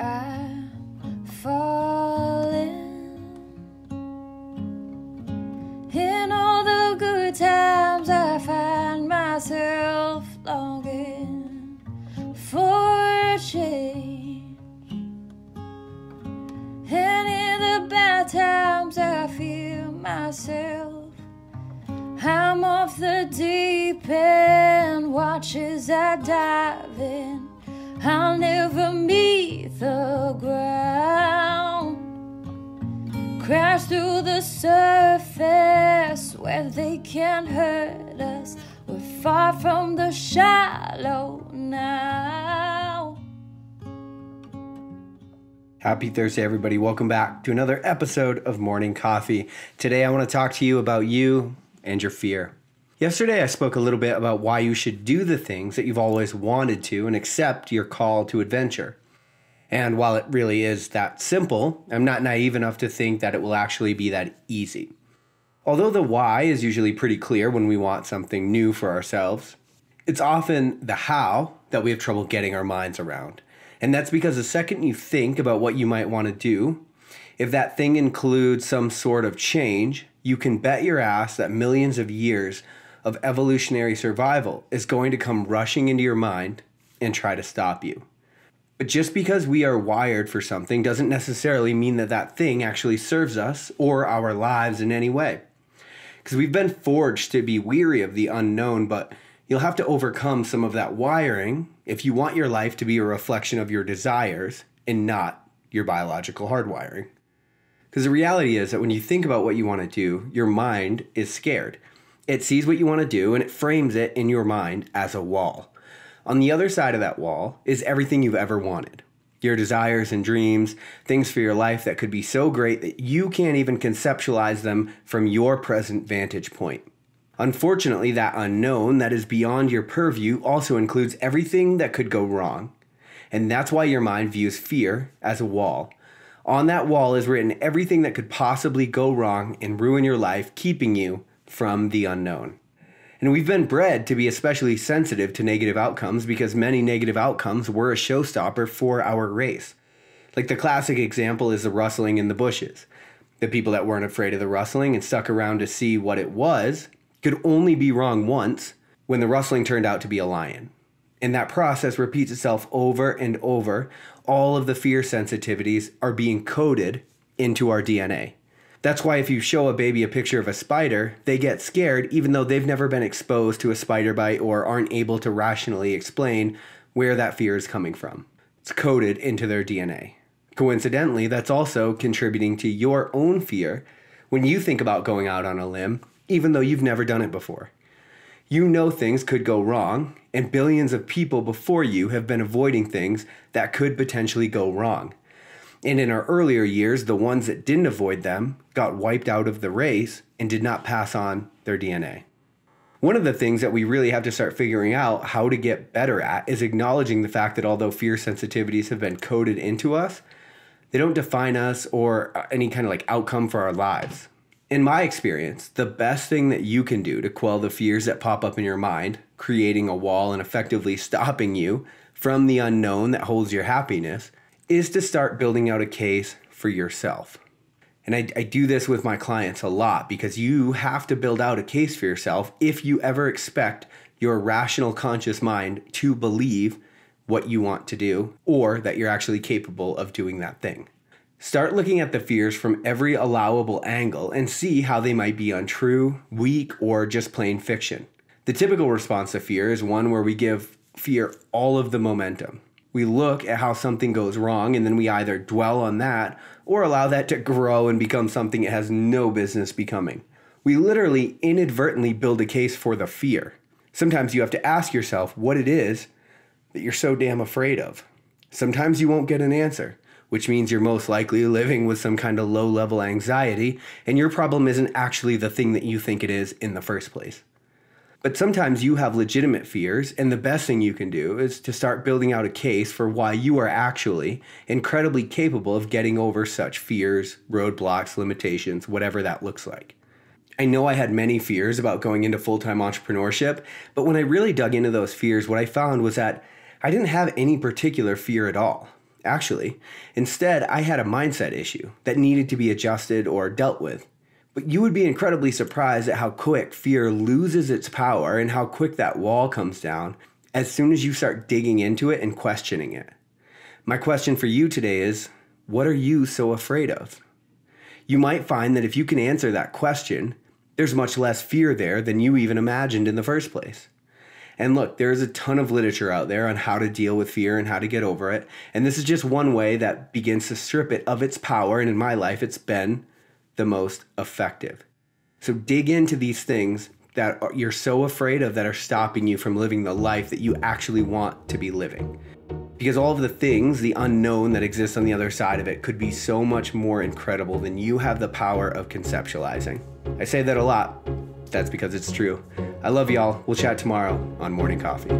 I'm falling. In all the good times I find myself longing for change, and in the bad times I feel myself I'm off the deep end. Watch as I dive in, I'll never meet the ground. Crash through the surface where they can't hurt us. We're far from the shallow now. Happy Thursday, everybody. Welcome back to another episode of Morning Coffee. Today, I want to talk to you about you and your fear. Yesterday, I spoke a little bit about why you should do the things that you've always wanted to and accept your call to adventure. And while it really is that simple, I'm not naive enough to think that it will actually be that easy. Although the why is usually pretty clear when we want something new for ourselves, it's often the how that we have trouble getting our minds around. And that's because the second you think about what you might want to do, if that thing includes some sort of change, you can bet your ass that millions of years of evolutionary survival is going to come rushing into your mind and try to stop you. But just because we are wired for something doesn't necessarily mean that that thing actually serves us or our lives in any way. Because we've been forged to be weary of the unknown, but you'll have to overcome some of that wiring if you want your life to be a reflection of your desires and not your biological hardwiring. Because the reality is that when you think about what you want to do, your mind is scared. It sees what you want to do and it frames it in your mind as a wall. On the other side of that wall is everything you've ever wanted. Your desires and dreams, things for your life that could be so great that you can't even conceptualize them from your present vantage point. Unfortunately, that unknown that is beyond your purview also includes everything that could go wrong. And that's why your mind views fear as a wall. On that wall is written everything that could possibly go wrong and ruin your life, keeping you from the unknown. And we've been bred to be especially sensitive to negative outcomes because many negative outcomes were a showstopper for our race. Like the classic example is the rustling in the bushes. The people that weren't afraid of the rustling and stuck around to see what it was could only be wrong once when the rustling turned out to be a lion. And that process repeats itself over and over. All of the fear sensitivities are being coded into our DNA. That's why if you show a baby a picture of a spider, they get scared even though they've never been exposed to a spider bite or aren't able to rationally explain where that fear is coming from. It's coded into their DNA. Coincidentally, that's also contributing to your own fear when you think about going out on a limb, even though you've never done it before. You know things could go wrong, and billions of people before you have been avoiding things that could potentially go wrong. And in our earlier years, the ones that didn't avoid them got wiped out of the race and did not pass on their DNA. One of the things that we really have to start figuring out how to get better at is acknowledging the fact that although fear sensitivities have been coded into us, they don't define us or any kind of outcome for our lives. In my experience, the best thing that you can do to quell the fears that pop up in your mind, creating a wall and effectively stopping you from the unknown that holds your happiness, is to start building out a case for yourself. And I do this with my clients a lot because you have to build out a case for yourself if you ever expect your rational conscious mind to believe what you want to do or that you're actually capable of doing that thing. Start looking at the fears from every allowable angle and see how they might be untrue, weak, or just plain fiction. The typical response to fear is one where we give fear all of the momentum. We look at how something goes wrong and then we either dwell on that or allow that to grow and become something it has no business becoming. We literally inadvertently build a case for the fear. Sometimes you have to ask yourself what it is that you're so damn afraid of. Sometimes you won't get an answer, which means you're most likely living with some kind of low-level anxiety and your problem isn't actually the thing that you think it is in the first place. But sometimes you have legitimate fears, and the best thing you can do is to start building out a case for why you are actually incredibly capable of getting over such fears, roadblocks, limitations, whatever that looks like. I know I had many fears about going into full-time entrepreneurship, but when I really dug into those fears, what I found was that I didn't have any particular fear at all. actually. Instead, I had a mindset issue that needed to be adjusted or dealt with. But you would be incredibly surprised at how quick fear loses its power and how quick that wall comes down as soon as you start digging into it and questioning it. My question for you today is, what are you so afraid of? You might find that if you can answer that question, there's much less fear there than you even imagined in the first place. And look, there is a ton of literature out there on how to deal with fear and how to get over it. And this is just one way that begins to strip it of its power. And in my life, it's been the most effective. So dig into these things that you're so afraid of that are stopping you from living the life that you actually want to be living. Because all of the things, the unknown that exists on the other side of it, could be so much more incredible than you have the power of conceptualizing. I say that a lot. That's because it's true. I love y'all. We'll chat tomorrow on Morning Coffee.